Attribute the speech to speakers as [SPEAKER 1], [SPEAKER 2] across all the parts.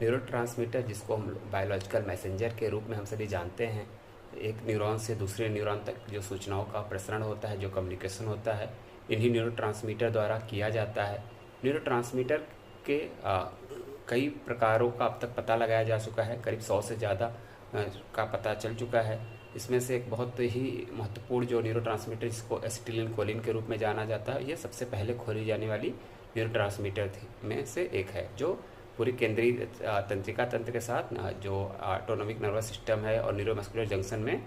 [SPEAKER 1] Neurotransmitter, जिसको हम biological messenger के रूप में हम सभी जानते हैं, एक न्यूरॉन से दूसरे न्यूरॉन तक जो सूचनाओं का प्रसरण होता है, जो कम्युनिकेशन होता है, इन्हीं न्यूरोट्रांसमीटर द्वारा किया जाता है। न्यूरोट्रांसमीटर के कई प्रकारों का अब तक पता लगाया जा चुका है, करीब 100 से ज़्यादा का पता चल चुका है। इसमें से एक बहुत ही महत्वपूर्ण जो न्यूरोट्रांसमीटर, जिसको एसिटिलिन कोलिन के रूप में जाना जाता है, ये सबसे पहले खोजी जाने वाली न्यूरोट्रांसमीटर में से एक है, जो पूरी केंद्रीय तंत्रिका तंत्र के साथ जो ऑटोनॉमिक नर्वस सिस्टम है और न्यूरोमस्कुलर जंक्शन में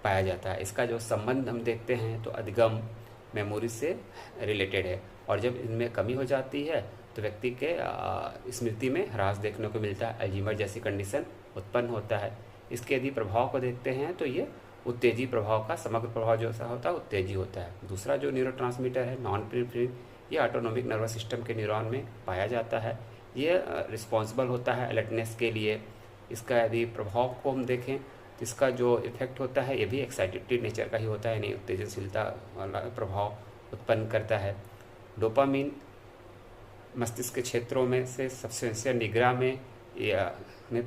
[SPEAKER 1] पाया जाता है। इसका जो संबंध हम देखते हैं तो अधिगम मेमोरी से रिलेटेड है, और जब इनमें कमी हो जाती है तो व्यक्ति के स्मृति में ह्रास देखने को मिलता है, अल्जीमर जैसी कंडीशन उत्पन्न होता है। इसके यदि प्रभाव को देखते हैं तो ये उत्तेजी प्रभाव का समग्र प्रभाव जो सा होता है उत्तेजी होता है। दूसरा जो न्यूरोट्रांसमीटर है नॉनपेरिफेरल, ये ऑटोनॉमिक नर्वस सिस्टम के न्यूरॉन में पाया जाता है। ये रिस्पॉन्सिबल होता है अलर्टनेस के लिए। इसका यदि प्रभाव को हम देखें तो इसका जो इफेक्ट होता है ये भी एक्साइटेटिव नेचर का ही होता है, यानी उत्तेजनशीलता वाला प्रभाव उत्पन्न करता है। डोपामीन मस्तिष्क के क्षेत्रों में से सबस्टेंस निग्रा में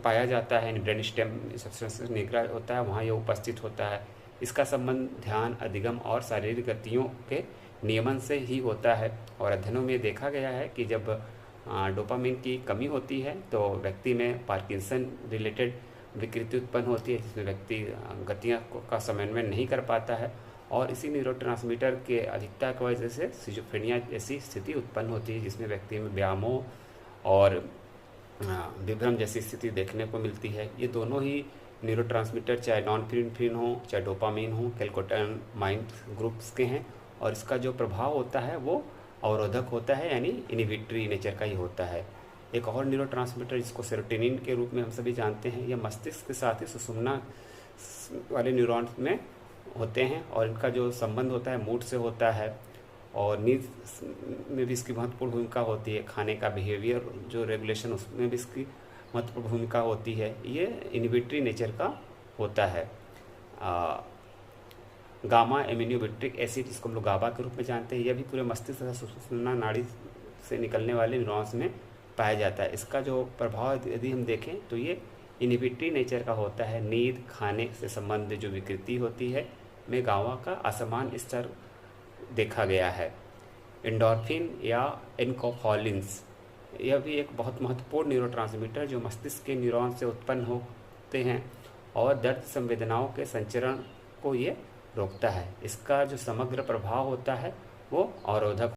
[SPEAKER 1] पाया जाता है, ब्रेन स्टेम सबस्टेंस निग्रा होता है, वहाँ ये उपस्थित होता है। इसका संबंध ध्यान, अधिगम और शारीरिक गतियों के नियमन से ही होता है, और अध्ययनों में देखा गया है कि जब डोपामीन की कमी होती है तो व्यक्ति में पार्किंसन रिलेटेड विकृति उत्पन्न होती है, जिसमें व्यक्ति गतियाँ का समन्वय नहीं कर पाता है, और इसी न्यूरोट्रांसमीटर के अधिकता की वजह से सिजोफ्रेनिया जैसी स्थिति उत्पन्न होती है, जिसमें व्यक्ति में व्यामोह और विभ्रम जैसी स्थिति देखने को मिलती है। ये दोनों ही न्यूरोट्रांसमीटर चाहे नॉनपेरिफेरल हो चाहे डोपामीन हो, कैलकोटामाइन ग्रुप्स के हैं, और इसका जो प्रभाव होता है वो अवरोधक होता है, यानी इनहिबिटरी नेचर का ही होता है। एक और न्यूरोट्रांसमीटर जिसको सेरोटोनिन के रूप में हम सभी जानते हैं, यह मस्तिष्क के साथ ही सुषुम्ना वाले न्यूरॉन में होते हैं, और इनका जो संबंध होता है मूड से होता है, और नींद में भी इसकी महत्वपूर्ण भूमिका होती है। खाने का बिहेवियर जो रेगुलेशन, उसमें भी इसकी महत्वपूर्ण भूमिका होती है। ये इनहिबिटरी नेचर का होता है। गामा एमिनोबुट्रिक एसिड, जिसको हम लोग गाबा के रूप में जानते हैं, यह भी पूरे मस्तिष्क तथा सुषुम्ना नाड़ी से निकलने वाले न्यूरॉन्स में पाया जाता है। इसका जो प्रभाव यदि हम देखें तो ये इनहिबिटरी नेचर का होता है। नींद, खाने से संबंधित जो विकृति होती है में गामा का असमान स्तर देखा गया है। एंडोर्फिन या एनकोफॉलिन्स, यह भी एक बहुत महत्वपूर्ण न्यूरोट्रांसमीटर जो मस्तिष्क के न्यूरॉन से उत्पन्न होते हैं, और दर्द संवेदनाओं के संचरण को ये रोकता है। इसका जो समग्र प्रभाव होता है वो अवरोधक